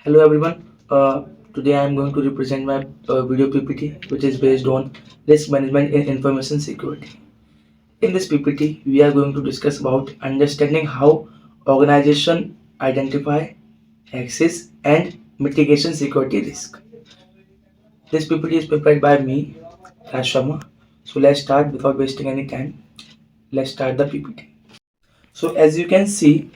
Hello everyone. Today I am going to represent my video PPT, which is based on risk management in information security. In this PPT, we are going to discuss about understanding how organization identify, access, and mitigation security risk. This PPT is prepared by me, Raj Sharma. So let's start without wasting any time. Let's start the PPT. So as you can see,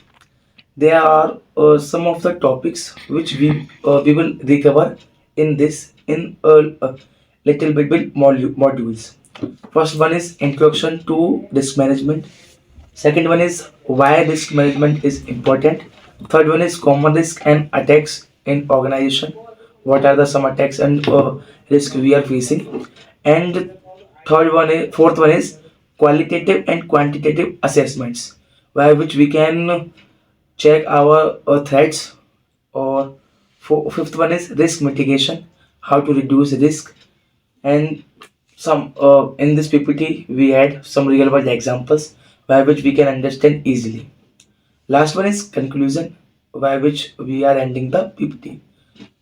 there are some of the topics which we will recover in this in a little bit with modules. First one is introduction to risk management. Second one is why risk management is important. Third one is common risk and attacks in organization. What are the some attacks and risk we are facing? And fourth one is qualitative and quantitative assessments, by which we can check our threats. Or fifth one is risk mitigation, how to reduce risk. And some in this PPT we had some real world examples by which we can understand easily. Last one is conclusion, by which we are ending the PPT.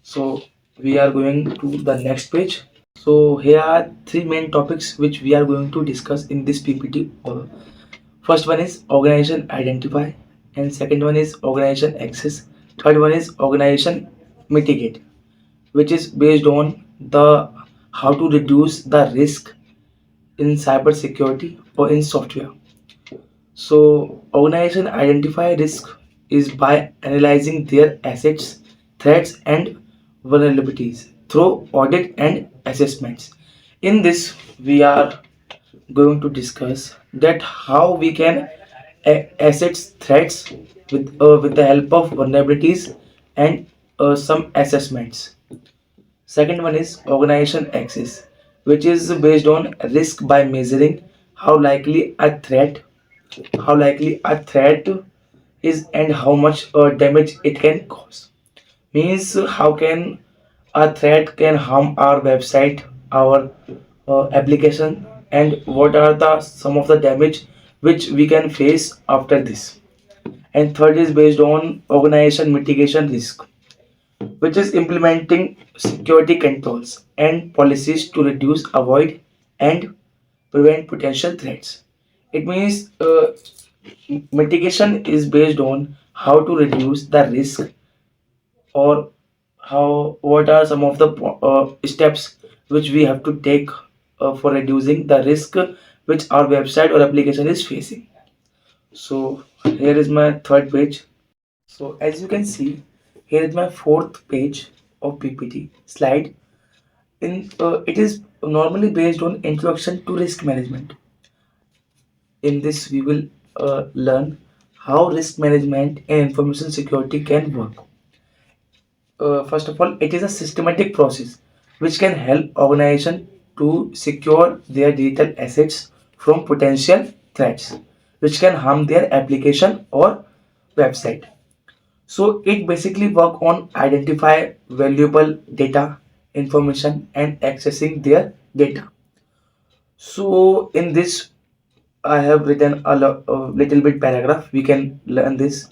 So we are going to the next page. So here are three main topics which we are going to discuss in this PPT. First one is organization identify, and second one is organization access. Third one is organization mitigate, which is based on the how to reduce the risk in cybersecurity or in software. So organization identify risk is by analyzing their assets, threats, and vulnerabilities through audit and assessments. In this, we are going to discuss that how we can assess threats with the help of vulnerabilities and some assessments. Second one is organization access, which is based on risk by measuring how likely a threat how likely a threat is and how much damage it can cause. Means how can a threat can harm our website, our application, and what are the some of the damage which we can face after this. And third is based on organization mitigation risk, which is implementing security controls and policies to reduce, avoid, and prevent potential threats. It means mitigation is based on how to reduce the risk, or how what are some of the steps which we have to take for reducing the risk which our website or application is facing. So here is my third page. So as you can see, here is my fourth page of PPT slide. In it is normally based on introduction to risk management. In this, we will learn how risk management and information security can work. First of all, it is a systematic process which can help organization to secure their digital assets from potential threats which can harm their application or website. So it basically work on identify valuable data, information, and accessing their data. So in this, I have written a little bit paragraph. We can learn this.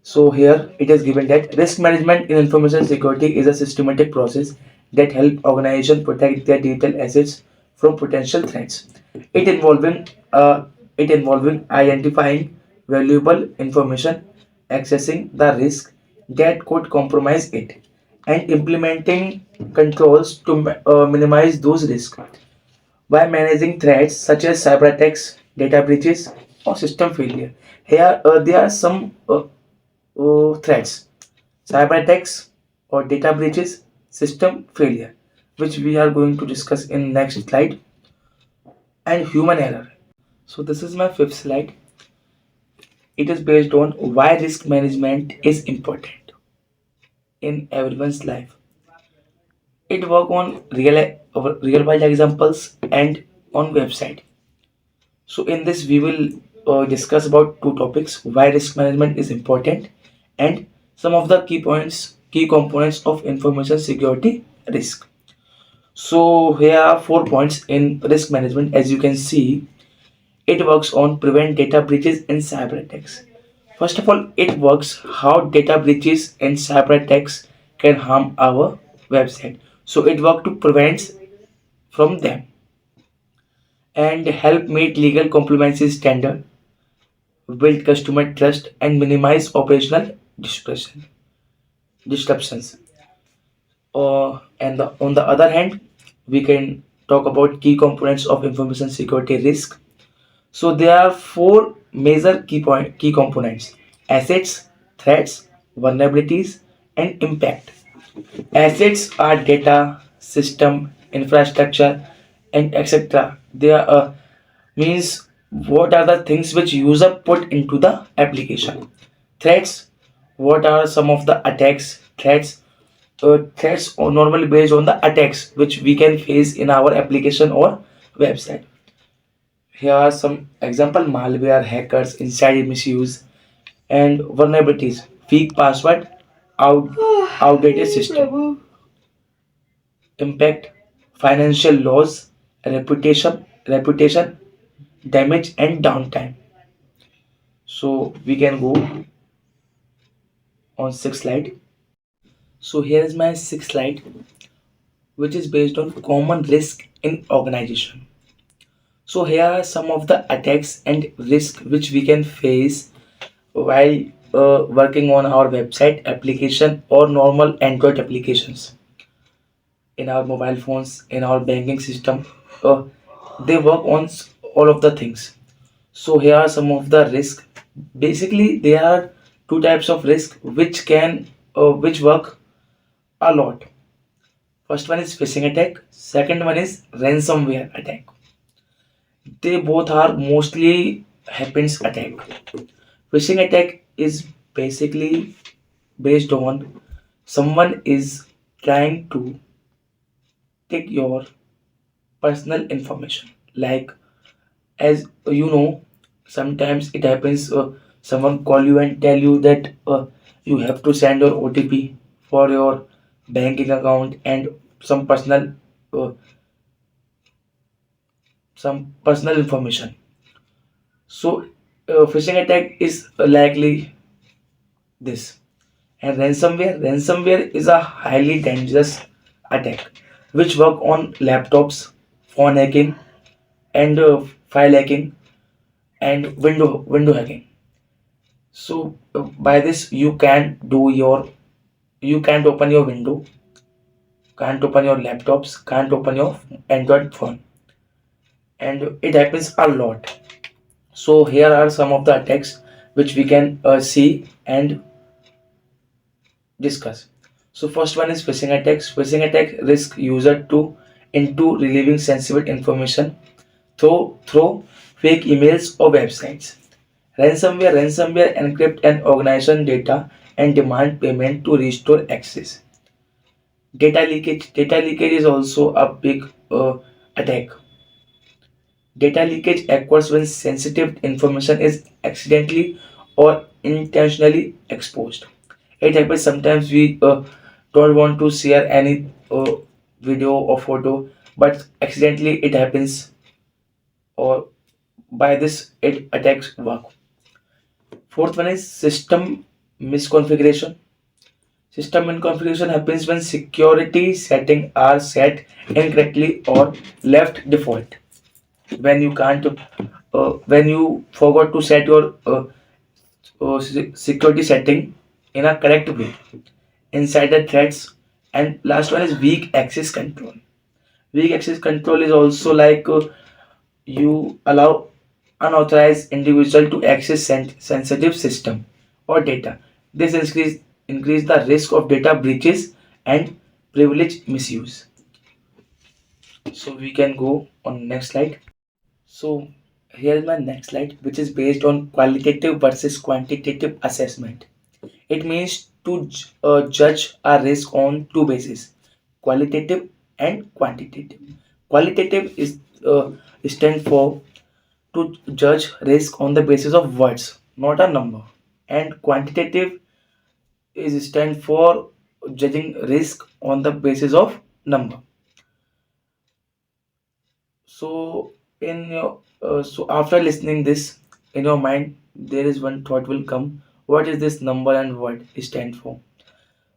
So here it is given that risk management in information security is a systematic process that help organization protect their digital assets from potential threats. It involving uh, it involving identifying valuable information, accessing the risk that could compromise it, and implementing controls to minimize those risks by managing threats such as cyber attacks, data breaches, or system failure. Here, there are some threats: cyber attacks or data breaches, system failure, which we are going to discuss in next slide, and human error. So this is my fifth slide. It is based on why risk management is important in everyone's life. It work on real world examples and on website. So in this we will discuss about two topics: why risk management is important and some of the key components of information security risk. So here are 4 points in risk management. As you can see, it works on prevent data breaches and cyber attacks. First of all, it works how data breaches and cyber attacks can harm our website. So it work to prevent from them and help meet legal compliance standard, build customer trust, and minimize operational disruptions. On the other hand, we can talk about key components of information security risk. So there are four major key components: assets, threats, vulnerabilities, and impact. Assets are data, system, infrastructure, and etc. They are means what are the things which user put into the application. Threats, what are some of the attacks? Threats are normally based on the attacks which we can face in our application or website. Here are some example: malware, hackers, insider misuse, and vulnerabilities, weak password, out, outdated system. Impact: financial loss, reputation damage, and downtime. So we can go on sixth slide. So here is my sixth slide, which is based on common risk in organization. So here are some of the attacks and risk which we can face while working on our website application or normal Android applications in our mobile phones, in our banking system. Uh, they work on all of the things. So here are some of the risk. Basically, there are two types of risk which work a lot. First one is phishing attack. Second one is ransomware attack. They both are mostly happens attack. Phishing attack is basically based on someone is trying to take your personal information. Like, as you know, sometimes it happens, someone call you and tell you that you have to send your OTP for your banking account and some uh, personal information. So phishing attack is likely this. And ransomware is a highly dangerous attack which work on laptops, phone hacking, and file hacking, and window hacking. So by this you can't open your window, can't open your laptops, can't open your Android phone, and it happens a lot. So here are some of the attacks which we can see and discuss. So first one is phishing attacks. Phishing attack risk user to into relieving sensitive information through fake emails or websites. Ransomware encrypt an organization data and demand payment to restore access. Data leakage is also a big attack. Data leakage occurs when sensitive information is accidentally or intentionally exposed. It happens sometimes we don't want to share any video or photo, but accidentally it happens, or by this it attacks work. Fourth one is system misconfiguration. System misconfiguration happens when security settings are set incorrectly or left default. When you can't, when you forgot to set your security setting in a correct way. Insider threats, and last one is weak access control. Weak access control is also like you allow unauthorized individual to access sensitive system or data. This increase the risk of data breaches and privilege misuse. So we can go on next slide. So here is my next slide, which is based on qualitative versus quantitative assessment. It means to judge a risk on two bases: qualitative and quantitative. Qualitative is stand for to judge risk on the basis of words, not a number. And quantitative is stand for judging risk on the basis of number. So in your so after listening this, in your mind there is one thought will come: what is this number and what it stand for?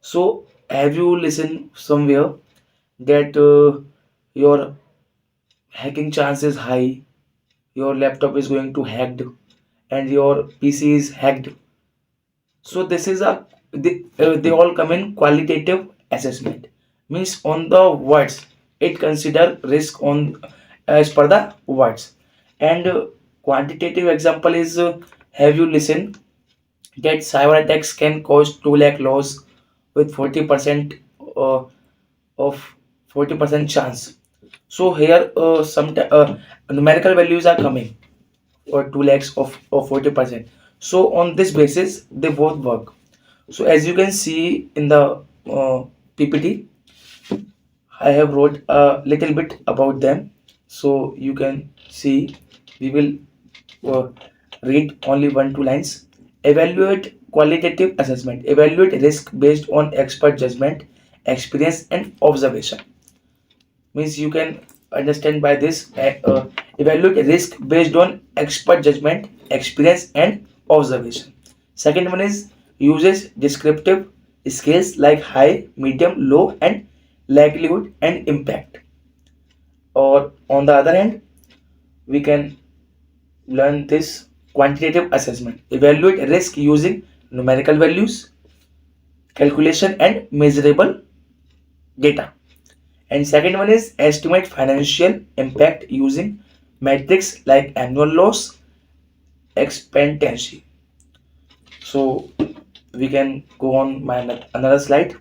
So Have you listened somewhere that your hacking chance is high, your laptop is going to hacked, and your PC is hacked? So this is they all come in qualitative assessment. Means on the words, it consider risk on as per the words, and quantitative example is have you listened that cyber attacks can cause 2 lakh loss with 40% uh, of 40% chance. So here some numerical values are coming or 2 lakhs of 40%. So on this basis they both work. So as you can see in the PPT, I have wrote a little bit about them. So you can see we will uh, read only 1 2 lines. Evaluate qualitative assessment. Evaluate risk based on expert judgment, experience, and observation. Means you can understand by this evaluate risk based on expert judgment, experience, and observation. Second one is uses descriptive scales like high, medium, low, and likelihood and impact. Or on the other hand, we can learn this quantitative assessment. Evaluate risk using numerical values, calculation, and measurable data. And second one is estimate financial impact using metrics like annual loss, expectancy. So we can go on my another slide.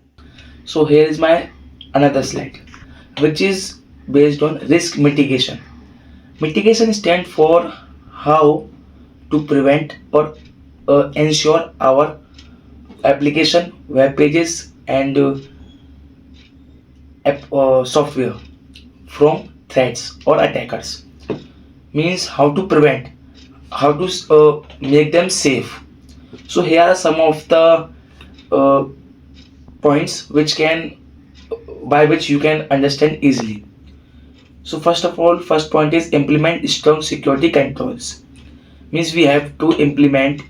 So here is my another slide, which is based on risk mitigation. Mitigation stands for how to prevent or ensure our application, web pages, and software from threats or attackers. Means how to prevent, how to make them safe. So here are some of the uh, points which can by which you can understand easily. So first of all, first point is implement strong security controls. Means we have to implement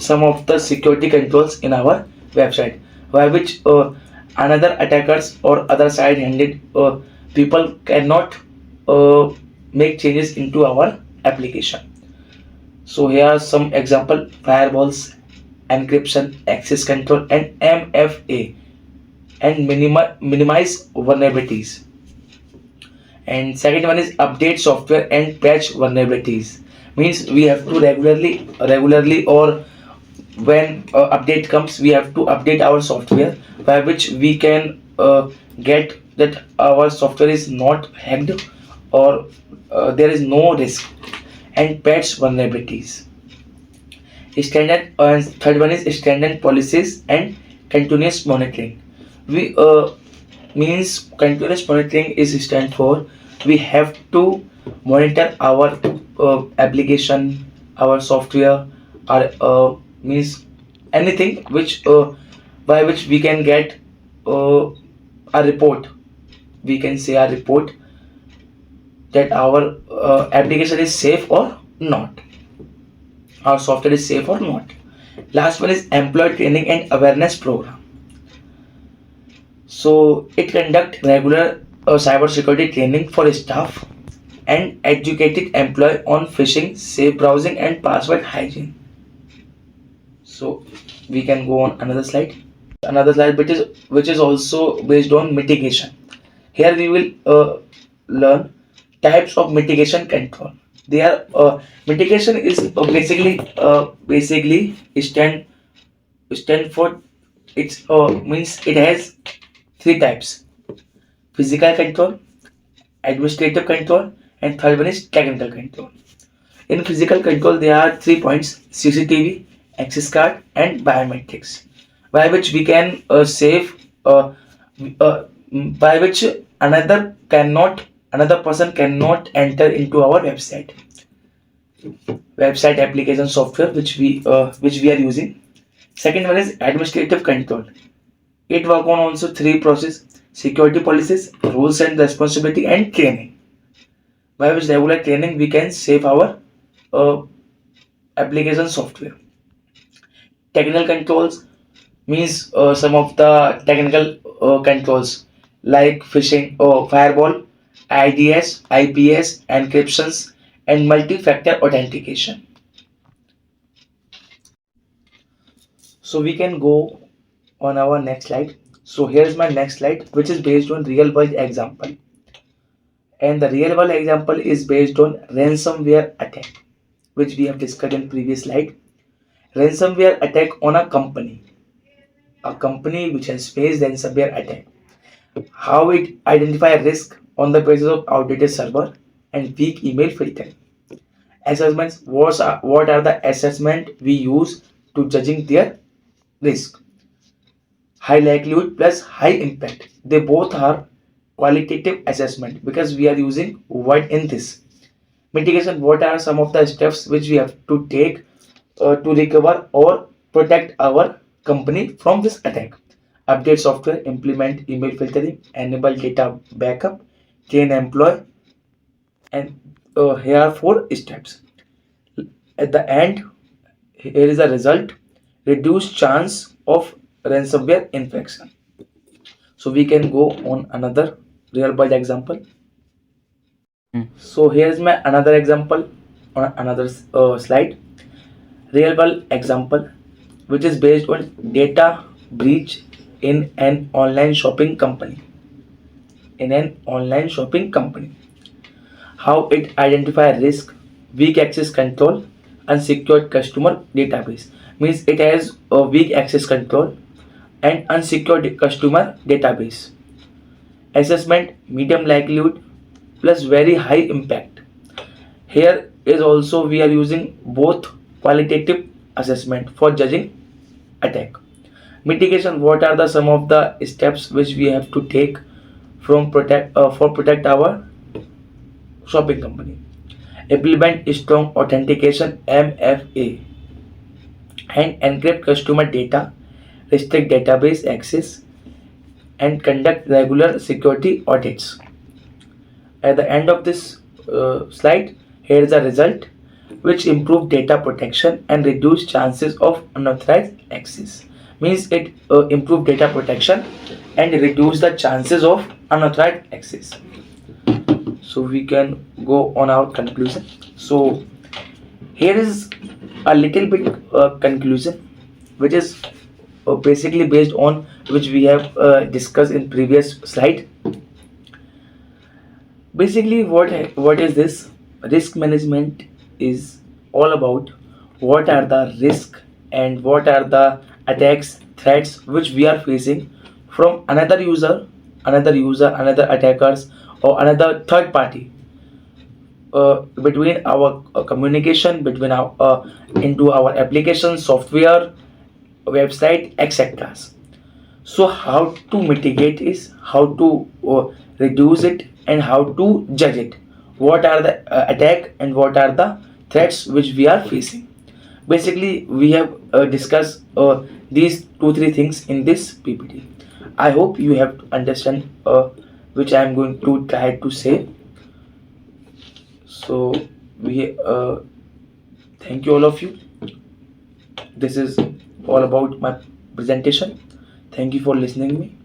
some of the security controls in our website, by which another attackers or other side handed people cannot uh, make changes into our application. So here are some example: firewalls, encryption, access control, and MFA, and minimize vulnerabilities. And second one is update software and patch vulnerabilities. Means we have to regularly or when update comes, we have to update our software, by which we can get that our software is not hacked or there is no risk. And patch vulnerabilities. Standard third one is standard policies and continuous monitoring. We means continuous monitoring is stand for we have to monitor our application, our software, our means anything which by which we can get a report. We can say a report that our application is safe or not, our software is safe or not. Last one is employee training and awareness program. So it conduct regular cyber security training for staff and educated employee on phishing, safe browsing, and password hygiene. So we can go on another slide. Another slide which is also based on mitigation. Here we will learn types of mitigation control. They are mitigation is basically stand for it's means it has three types: physical control, administrative control, and third one is technical control. In physical control, there are 3 points: CCTV, access card, and biometrics, by which we can save, uh, by which another person cannot enter into our website application software which we are using. Second one is administrative control. It work on also three process: security policies, rules and responsibility, and training. By which regular training we can save our uh, application software. Technical controls. means some of the technical controls like phishing, firewall, IDS, IPS, encryptions, and multi-factor authentication. So we can go on our next slide. So here's my next slide, which is based on real world example. And the real world example is based on ransomware attack, which we have discussed in previous slide. Ransomware attack on a company which has faced ransomware attack. How it identify risk on the basis of outdated server and weak email filtering. Assessments. What are the assessment we use to judging their risk? High likelihood plus high impact. They both are qualitative assessment because we are using word in this. Mitigation. What are some of the steps which we have to take to recover or protect our company from this attack? Update software, implement email filtering, enable data backup, train employee, and here are 4 steps. At the end, here is the result: reduce chance of ransomware infection. So we can go on another real world example. So here's my another example on another slide. Real world example, which is based on data breach in an online shopping company. In an online shopping company, how it identify risk, weak access control, unsecured customer database. Means it has a weak access control and unsecured customer database. Assessment medium likelihood plus very high impact. Here is also we are using both qualitative assessment for judging attack. Mitigation. What are the some of the steps which we have to take from protect our shopping company? Implement strong authentication MFA and encrypt customer data, restrict database access, and conduct regular security audits. At the end of this slide, here is a result which improve data protection and reduce chances of unauthorized access. Means it improve data protection and reduce the chances of unauthorized access. So we can go on our conclusion. So here is a little bit conclusion, which is basically based on which we have discussed in previous slide. Basically, what is this? Risk management is all about what are the risk and what are the attacks, threats which we are facing from another attackers or another third party, between our communication between our into our application software, website, etc. So how to mitigate is how to reduce it and how to judge it. What are the attack and what are the threats which we are facing? Basically, we have discussed these 2 3 things in this PPT. I hope you have to understand which I am going to try to say. So we thank you all of you. This is all about my presentation. Thank you for listening me.